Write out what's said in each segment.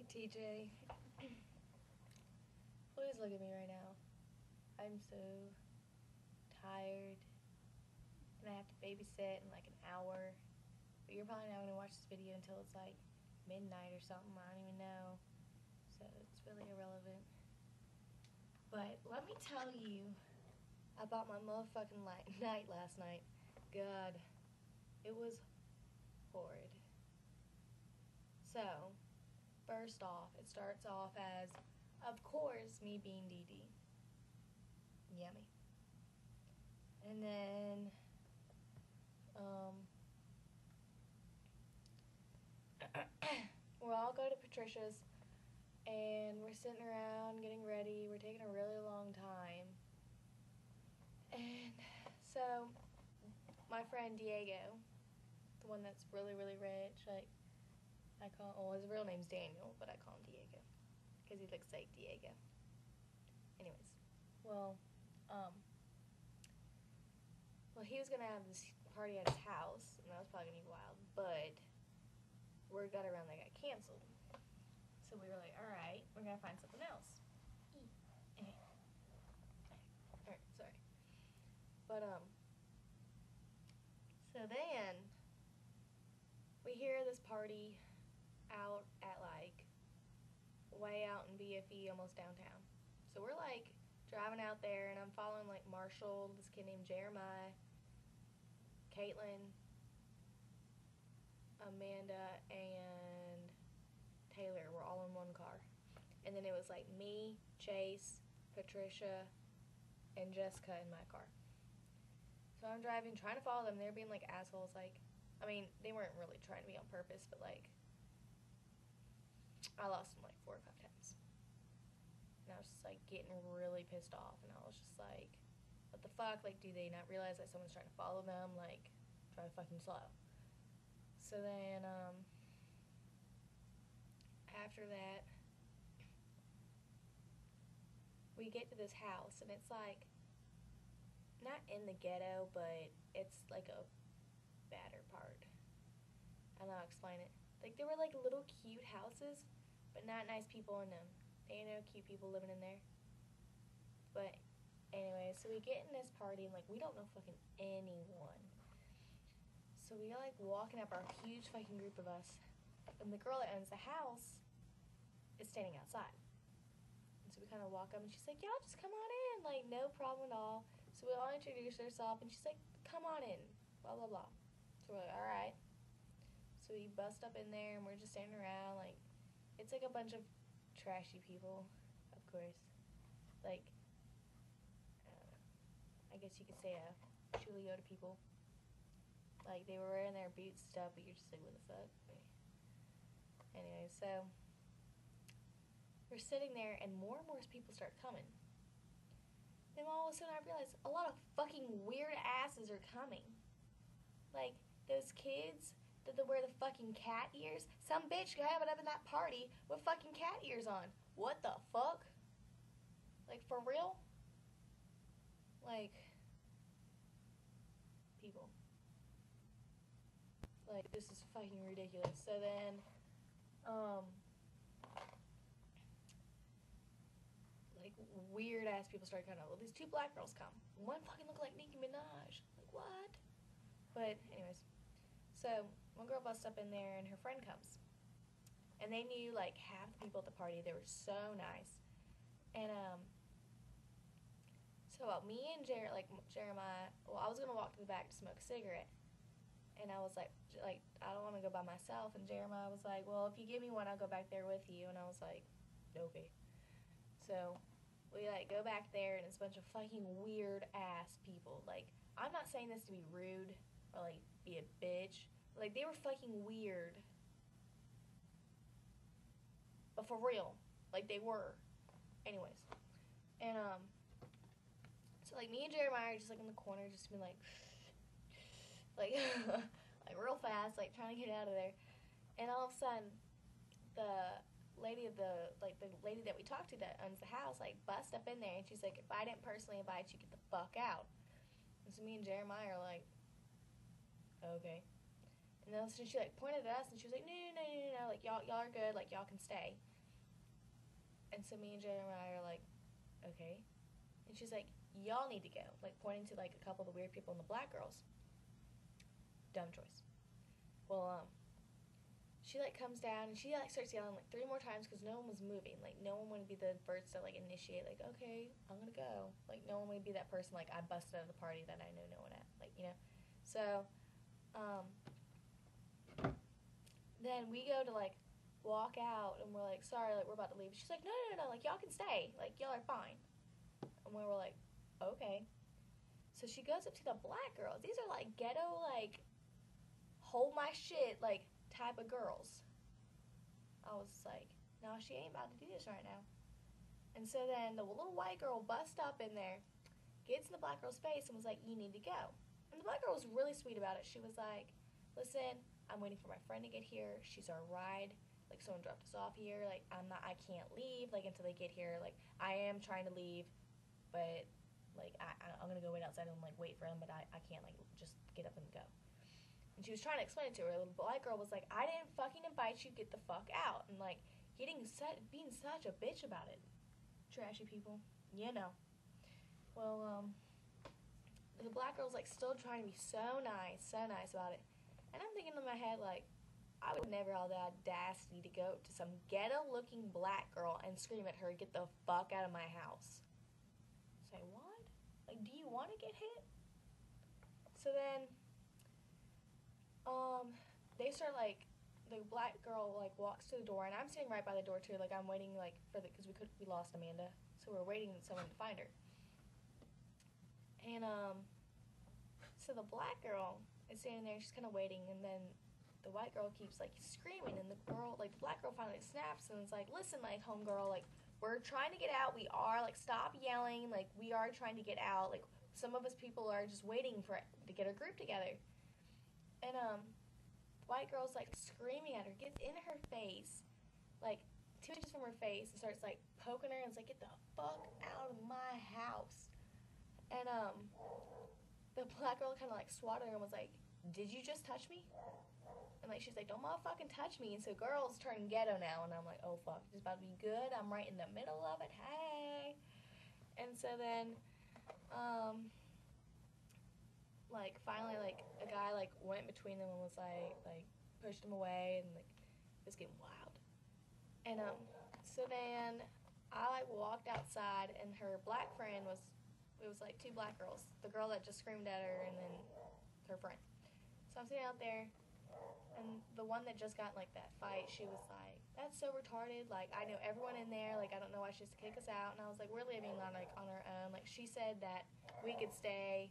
TJ, please look at me right now. I'm so tired, and I have to babysit in like an hour. But you're probably not going to watch this video until it's like midnight or something. I don't even know. So it's really irrelevant. But let me tell you about my motherfucking night last night. God, it was horrid. So, first off, it starts off as, of course, me being Dee Dee. Yummy. And then, we'll all go to Patricia's, and we're sitting around getting ready. We're taking a really long time. And so, my friend Diego, the one that's really, really rich, his real name's Daniel, but I call him Diego, because he looks like Diego. Anyways, well, he was going to have this party at his house, and that was probably going to be wild, but word got around that got canceled. So we were like, alright, we're going to find something else. Alright, sorry. But, so then, we hear this party out at, like, way out in BFE, almost downtown. So we're, like, driving out there, and I'm following, like, Marshall, this kid named Jeremiah, Caitlin, Amanda, and Taylor were all in one car. And then it was, like, me, Chase, Patricia, and Jessica in my car. So I'm driving, trying to follow them. They're being, like, assholes. Like, I mean, they weren't really trying to be on purpose, but, like, I lost them, like, 4 or 5 times. And I was just, like, getting really pissed off. And I was just like, what the fuck? Like, do they not realize that someone's trying to follow them? Like, drive fucking slow. So then, after that, we get to this house, and it's, like, not in the ghetto, but it's, like, a badder part. I don't know how to explain it. Like, there were, like, little cute houses, but not nice people in them. There ain't no cute people living in there. But, anyway, so we get in this party, and, like, we don't know fucking anyone. So we are, like, walking up our huge fucking group of us, and the girl that owns the house is standing outside. And so we kind of walk up, and she's like, y'all just come on in. Like, no problem at all. So we all introduce ourselves, and she's like, come on in, blah, blah, blah. So we're like, all right. So we bust up in there, and we're just standing around, like, it's like a bunch of trashy people, of course. Like, I guess you could say a Chulioda people. Like, they were wearing their boots and stuff, but you're just like, what the fuck? Anyway, so we're sitting there, and more people start coming. Then all of a sudden I realized a lot of fucking weird asses are coming. Like, those kids that wear the fucking cat ears. Some bitch got up in that party with fucking cat ears on. What the fuck? Like, for real? Like, people. Like, this is fucking ridiculous. So then, like, weird ass people started coming out. Well, these 2 black girls come. One fucking looked like Nicki Minaj. Like, what? But, anyways. So, one girl busts up in there, and her friend comes. And they knew, like, half the people at the party. They were so nice. And, so me and Jeremiah, well, I was going to walk to the back to smoke a cigarette. And I was like, I don't want to go by myself. And Jeremiah was like, well, if you give me one, I'll go back there with you. And I was like, okay. So we, like, go back there, and it's a bunch of fucking weird-ass people. Like, I'm not saying this to be rude or, like, be a bitch. Like, they were fucking weird. But for real. Like, they were. Anyways. And, so, like, me and Jeremiah are just, like, in the corner, just being, like, like, real fast, like, trying to get out of there. And all of a sudden, the lady that we talked to that owns the house, like, bust up in there, and she's like, if I didn't personally invite you, get the fuck out. And so me and Jeremiah are like, okay. And then so she, like, pointed at us, and she was like, no, like, y'all are good, like, y'all can stay. And so me and Jeremiah are like, okay. And she's like, y'all need to go. Like, pointing to, like, a couple of the weird people and the black girls. Dumb choice. Well, she, like, comes down, and she, like, starts yelling, like, 3 more times because no one was moving. Like, no one wanted to be the first to, like, initiate, like, okay, I'm gonna go. Like, no one would be that person, like, I busted out of the party that I know no one at. Like, you know? So, then we go to, like, walk out, and we're like, sorry, like, we're about to leave. She's like, no, like, y'all can stay. Like, y'all are fine. And we were like, okay. So she goes up to the black girls. These are, like, ghetto, like, hold my shit, like, type of girls. I was like, no, she ain't about to do this right now. And so then the little white girl busts up in there, gets in the black girl's face, and was like, you need to go. And the black girl was really sweet about it. She was like, listen, I'm waiting for my friend to get here. She's our ride. Like, someone dropped us off here. Like, I can't leave, like, until they get here. Like, I am trying to leave, but, like, I'm going to go wait outside and, like, wait for them, but I can't, like, just get up and go. And she was trying to explain it to her. The black girl was like, I didn't fucking invite you, get the fuck out. And, like, being such a bitch about it. Trashy people. You know. Well, the black girl's, like, still trying to be so nice about it. And I'm thinking in my head, like, I would never have the audacity to go to some ghetto-looking black girl and scream at her, get the fuck out of my house. Say, what? Like, do you want to get hit? So then, they start, like, the black girl, like, walks to the door, and I'm sitting right by the door, too. Like, I'm waiting, like, because we lost Amanda. So we're waiting for someone to find her. And, so the black girl is standing there, she's kind of waiting, and then the white girl keeps, like, screaming, and the black girl finally snaps, and is like, listen, like, homegirl, like, we're trying to get out, we are, like, stop yelling, like, we are trying to get out, like, some of us people are just waiting to get our group together. And, white girl's, like, screaming at her, gets in her face, like, 2 inches from her face, and starts, like, poking her, and is like, get the fuck out of my house. And, the black girl kind of, like, swatted her and was like, did you just touch me? And, like, she's like, don't motherfucking touch me. And so girls turn ghetto now, and I'm like, oh, fuck, it's about to be good. I'm right in the middle of it, hey. And so then, like, finally, like, a guy, like, went between them and was, like, pushed him away, and, like, it was getting wild. And, so then I, like, walked outside, and her black friend it was, like, 2 black girls. The girl that just screamed at her, and then her friend. So I'm sitting out there, and the one that just got, like, that fight, she was like, that's so retarded, like, I know everyone in there, like, I don't know why she has to kick us out. And I was like, we're leaving on, like, on our own. Like, she said that we could stay.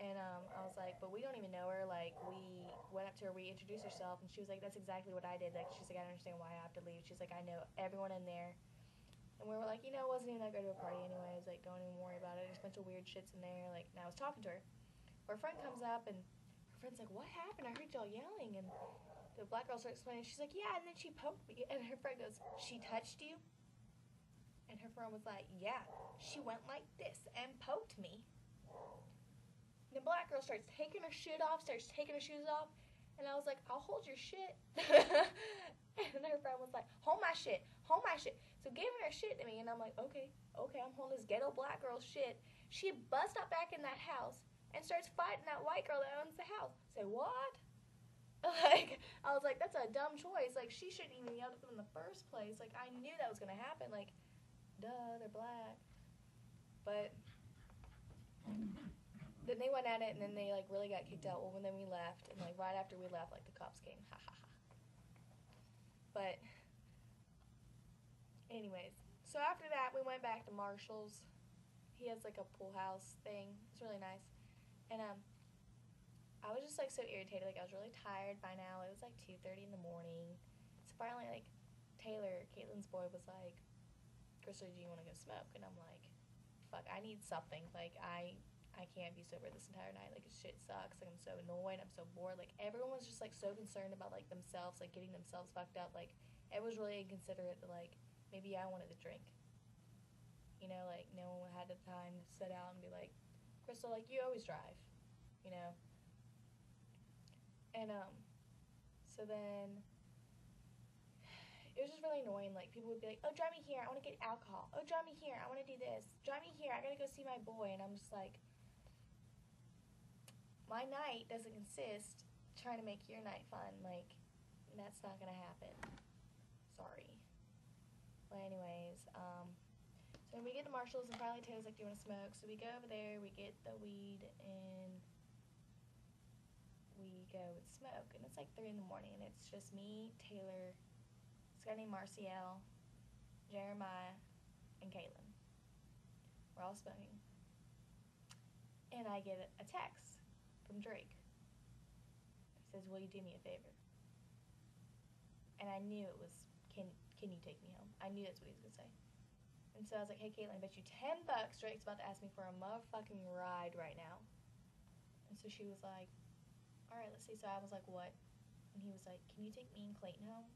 And I was like, but we don't even know her. Like, we went up to her, we introduced herself, and she was like, that's exactly what I did. Like, she's like, I don't understand why I have to leave. She's like, I know everyone in there. And we were like, you know, it wasn't even that good of a party anyways. Like, don't even worry about it. There's a bunch of weird shits in there. Like, and I was talking to her. Her friend comes up, and her friend's like, what happened? I heard y'all yelling. And the black girl starts explaining. She's like, yeah, and then she poked me. And her friend goes, she touched you? And her friend was like, yeah, she went like this and poked me. The black girl starts taking her shit off, starts taking her shoes off, and I was like, I'll hold your shit. And her friend was like, hold my shit. So giving her shit to me, and I'm like, okay, I'm holding this ghetto black girl's shit. She busts up back in that house and starts fighting that white girl that owns the house. Say, what? Like, I was like, that's a dumb choice. Like, she shouldn't even yell at them in the first place. Like, I knew that was going to happen. Like, duh, they're black. But then they went at it, and then they, like, really got kicked out. Well, and then we left, and, like, right after we left, like, the cops came. Ha, ha, ha. But anyways, so after that, we went back to Marshall's. He has, like, a pool house thing. It's really nice. And, I was just, like, so irritated. Like, I was really tired by now. It was, like, 2:30 in the morning. So finally, like, Taylor, Caitlin's boy, was like, Crystal, do you want to go smoke? And I'm like, fuck, I need something. Like, I can't be sober this entire night. Like, shit sucks. Like, I'm so annoyed. I'm so bored. Like, everyone was just, like, so concerned about, like, themselves, like, getting themselves fucked up. Like, it was really inconsiderate that, like, maybe I wanted to drink. You know, like, no one had the time to sit out and be like, Crystal, like, you always drive. You know? And, so then it was just really annoying. Like, people would be like, oh, drive me here, I want to get alcohol. Oh, drive me here, I want to do this. Drive me here, I gotta go see my boy. And I'm just like, my night doesn't consist trying to make your night fun. Like, that's not gonna happen. Sorry. But anyways, so we get to Marshall's, and finally Taylor's like, do you want to smoke? So we go over there, we get the weed, and we go and smoke. And it's like 3 in the morning, and it's just me, Taylor, this guy named Marciel, Jeremiah, and Caitlin. We're all smoking. And I get a text from Drake. He says, will you do me a favor? And I knew it was, can you take me home? I knew that's what he was going to say. And so I was like, hey, Caitlin, I bet you $10 Drake's about to ask me for a motherfucking ride right now. And so she was like, all right, let's see. So I was like, what? And he was like, can you take me and Clayton home?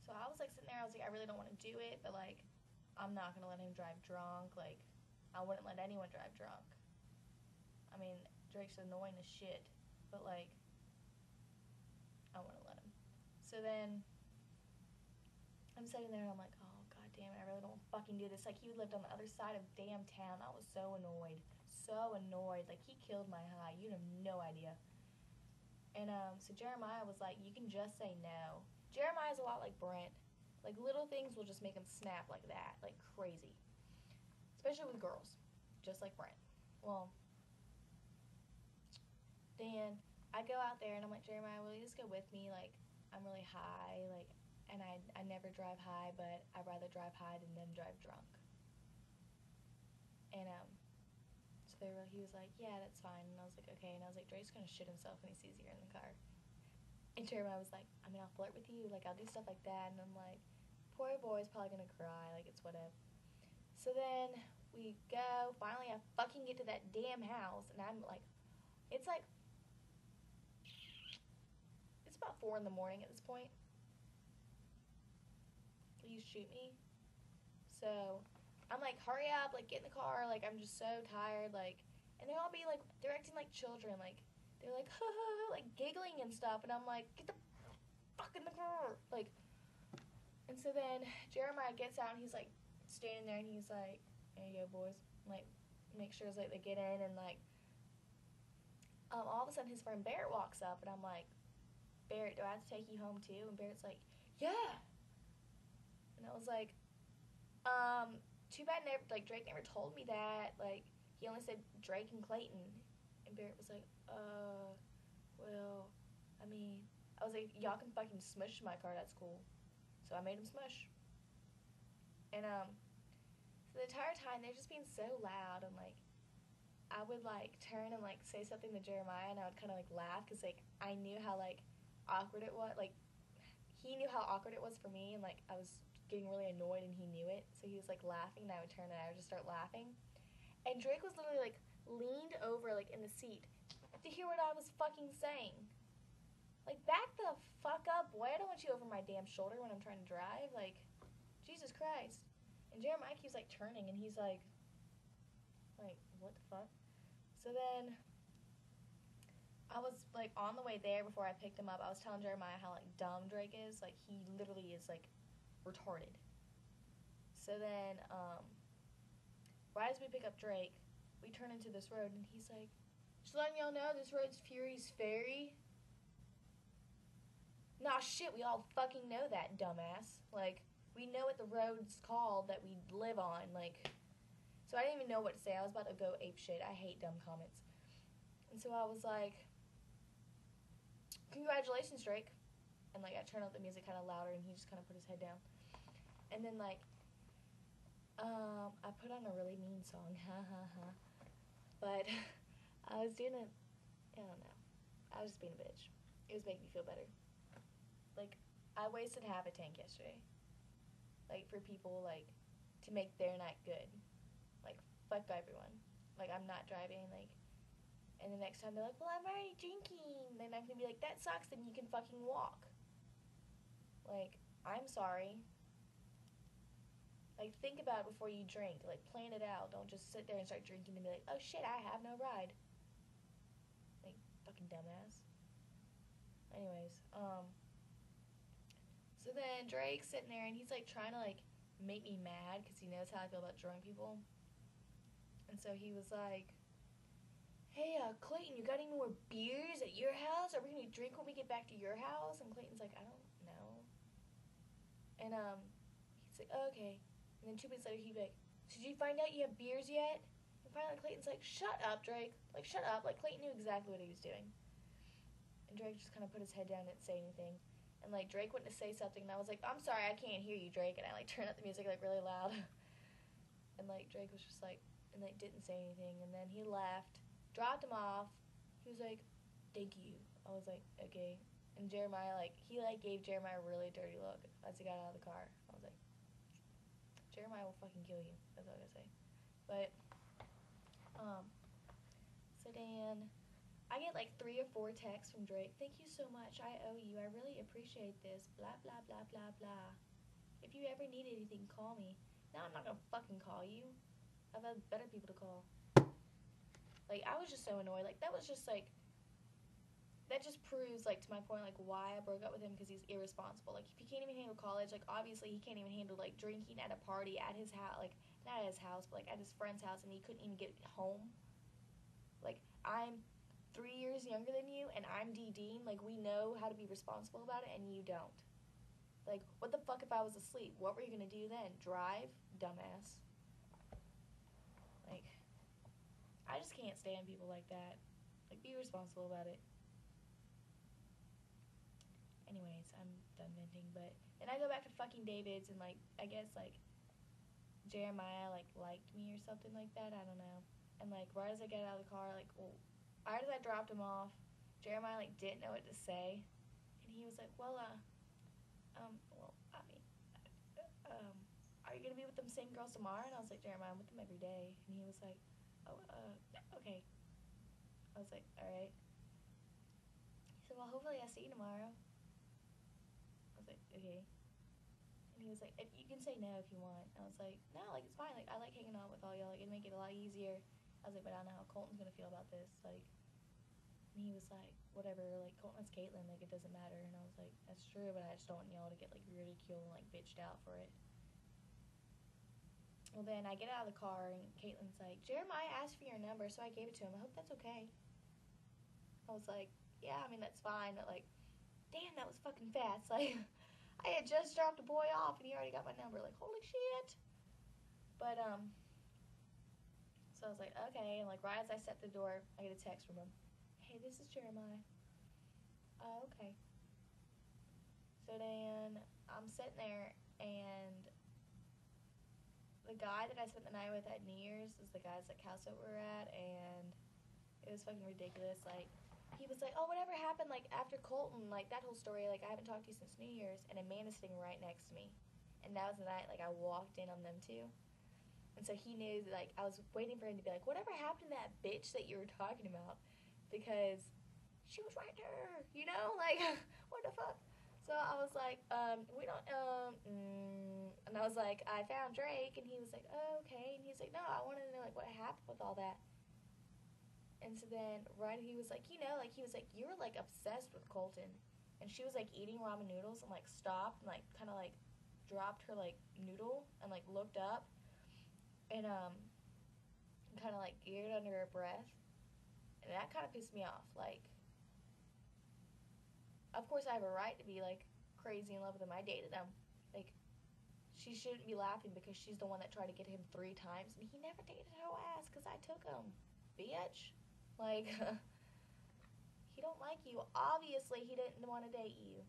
So I was like sitting there, I was like, I really don't want to do it, but like, I'm not going to let him drive drunk. Like, I wouldn't let anyone drive drunk. I mean, Drake's annoying as shit, but like, I want to let him. So then, I'm sitting there and I'm like, oh, god damn it, I really don't fucking do this. Like, he lived on the other side of damn town. I was so annoyed. So annoyed. Like, he killed my high. You have no idea. And, so Jeremiah was like, you can just say no. Jeremiah's a lot like Brent. Like, little things will just make him snap like that. Like, crazy. Especially with girls. Just like Brent. Well, then I go out there and I'm like, Jeremiah, will you just go with me? Like, I'm really high. Like, and I never drive high, but I'd rather drive high than them drive drunk. And, so he was like, yeah, that's fine. And I was like, okay. And I was like, Drake's gonna shit himself when he sees you in the car. And Jeremiah was like, I mean, I'll flirt with you. Like, I'll do stuff like that. And I'm like, poor boy's probably gonna cry. Like, it's whatever. So then we go. Finally, I fucking get to that damn house. And I'm like, it's like, it's about 4 in the morning at this point. Will you shoot me? So I'm like, hurry up, like, get in the car. Like, I'm just so tired. Like, and they'll all be like, they're acting like children. Like, they're like, ha ha ha, like giggling and stuff. And I'm like, get the fuck in the car. Like, and so then Jeremiah gets out and he's like standing there and he's like, there you go, boys. Like, make sure like they get in. And like, all of a sudden his friend Barrett walks up and I'm like, Barrett, do I have to take you home too? And Barrett's like, yeah. And I was like, too bad Drake never told me that. Like, he only said Drake and Clayton. And Barrett was like, well, I mean, I was like, y'all can fucking smush my car, that's cool. So I made him smush. And, so the entire time, they're just being so loud, and, like, I would, like, turn and, like, say something to Jeremiah, and I would kind of, like, laugh, because, like, I knew how, like, awkward it was. Like, he knew how awkward it was for me, and, like, I was getting really annoyed, and he knew it. So he was, like, laughing, and I would turn, and I would just start laughing. And Drake was literally, like, leaned over, like, in the seat to hear what I was fucking saying. Like, back the fuck up, boy. I don't want you over my damn shoulder when I'm trying to drive. Like, Jesus Christ. And Jeremiah keeps, like, turning, and he's like, what the fuck? So then, I was, like, on the way there before I picked him up. I was telling Jeremiah how, like, dumb Drake is. Like, he literally is, like, retarded. So then, right as we pick up Drake, we turn into this road, and he's like, just letting y'all know, this road's Fury's Ferry. Nah, shit, we all fucking know that, dumbass. Like, we know what the road's called that we live on. Like, so I didn't even know what to say. I was about to go apeshit. I hate dumb comments. And so I was like, congratulations, Drake. And, like, I turned up the music kind of louder, and he just kind of put his head down. And then, like, I put on a really mean song, ha ha ha. But I was doing it, I don't know. I was just being a bitch. It was making me feel better. Like, I wasted half a tank yesterday. Like, for people, like, to make their night good. Like, fuck everyone. Like, I'm not driving, like, and the next time they're like, well, I'm already drinking. Then I'm gonna be like, that sucks, then you can fucking walk. Like, I'm sorry. Like, think about it before you drink. Like, plan it out. Don't just sit there and start drinking and be like, oh shit, I have no ride. Like, fucking dumbass. Anyways, so then Drake's sitting there and he's like trying to like make me mad because he knows how I feel about drunk people. And so he was like, hey, Clayton, you got any more beers at your house? Are we gonna drink when we get back to your house? And Clayton's like, I don't know. And he's like, oh, okay. And then 2 minutes later, he'd be like, so did you find out you have beers yet? And finally, Clayton's like, shut up, Drake. Like, shut up. Like, Clayton knew exactly what he was doing. And Drake just kind of put his head down and didn't say anything. And like Drake went to say something, and I was like, I'm sorry, I can't hear you, Drake. And I like turned up the music like really loud. And like Drake was just like, and like didn't say anything. And then he left, dropped him off. He was like, thank you. I was like, okay. And Jeremiah, like, he like gave Jeremiah a really dirty look as he got out of the car. I was like, Jeremiah will fucking kill you. That's all I gotta say. But so then I get like 3 or 4 texts from Drake. Thank you so much. I owe you. I really appreciate this. Blah, blah, blah, blah, blah. If you ever need anything, call me. No, I'm not gonna fucking call you. I've had better people to call. Like, I was just so annoyed. Like, that was just like, that just proves, like, to my point, like, why I broke up with him, because he's irresponsible. Like, if he can't even handle college, like, obviously he can't even handle, like, drinking at a party at his house, like, not at his house, but, like, at his friend's house, and he couldn't even get home. Like, I'm 3 years younger than you, and I'm D. Dean. Like, we know how to be responsible about it, and you don't. Like, what the fuck if I was asleep? What were you gonna do then? Drive? Dumbass. Like, I just can't stand people like that. Like, be responsible about it. Anyways, I'm done venting, but... And I go back to fucking David's, and, like, I guess, like, Jeremiah, like, liked me or something like that. I don't know. And, like, right as I get out of the car, like, well, right as I dropped him off, Jeremiah, like, didn't know what to say. And he was like, well, I mean, are you going to be with them same girls tomorrow? And I was like, Jeremiah, I'm with them every day. And he was like, oh, okay. I was like, all right. He said, well, hopefully I see you tomorrow. I was like, okay. And he was like, you can say no if you want. I was like, no, like, it's fine. Like, I like hanging out with all y'all. Like, it'd make it a lot easier. I was like, but I don't know how Colton's going to feel about this. Like, and he was like, whatever. Like, Colton's Caitlin. Like, it doesn't matter. And I was like, that's true, but I just don't want y'all to get, like, ridiculed and, like, bitched out for it. Well, then I get out of the car, and Caitlin's like, Jeremiah asked for your number, so I gave it to him. I hope that's okay. I was like, yeah, I mean, that's fine. But, like, damn, that was fucking fast. Like, I had just dropped a boy off, and he already got my number. Like, holy shit. But, so I was like, okay. And, like, right as I stepped the door, I get a text from him. Hey, this is Jeremiah. Oh, okay. So then I'm sitting there, and the guy that I spent the night with at New Year's is the guy's like house that we're at, and it was fucking ridiculous. Like, he was like, oh, whatever happened, like, after Colton, like, that whole story, like, I haven't talked to you since New Year's, and a man is sitting right next to me. And that was the night, like, I walked in on them too. And so he knew, like, I was waiting for him to be like, whatever happened to that bitch that you were talking about? Because she was right there, you know? Like, what the fuck? So I was like, we don't, and I was like, I found Drake, and he was like, oh, okay, and he's like, no, I wanted to know, like, what happened with all that. And so then, right, he was like, you know, like, he was like, you were, like, obsessed with Colton, and she was, like, eating ramen noodles, and, like, stopped, and, like, kind of, like, dropped her, like, noodle, and, like, looked up, and, kind of, like, geared under her breath, and that kind of pissed me off, like, of course I have a right to be, like, crazy in love with him. I dated him. Like, she shouldn't be laughing because she's the one that tried to get him 3 times, and he never dated her ass because I took him. Bitch. Like, he don't like you. Obviously, he didn't want to date you.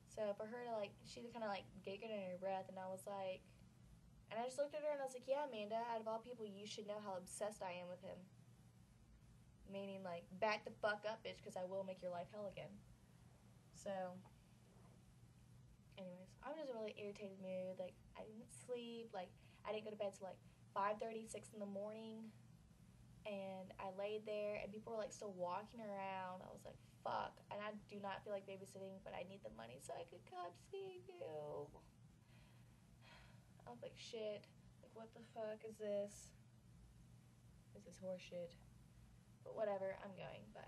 So for her to, like, she kind of, like, giggled in her breath, and I was like, and I just looked at her, and I was like, yeah, Amanda, out of all people, you should know how obsessed I am with him. Meaning, like, back the fuck up, bitch, because I will make your life hell again. So, anyways, I was in a really irritated mood. Like, I didn't sleep. Like, I didn't go to bed till, like, 5:30, 6 in the morning. And I laid there, and people were, like, still walking around. I was like, fuck. And I do not feel like babysitting, but I need the money so I could come see you. I was like, shit. Like, what the fuck is this? This is horse shit. But whatever, I'm going. Bye.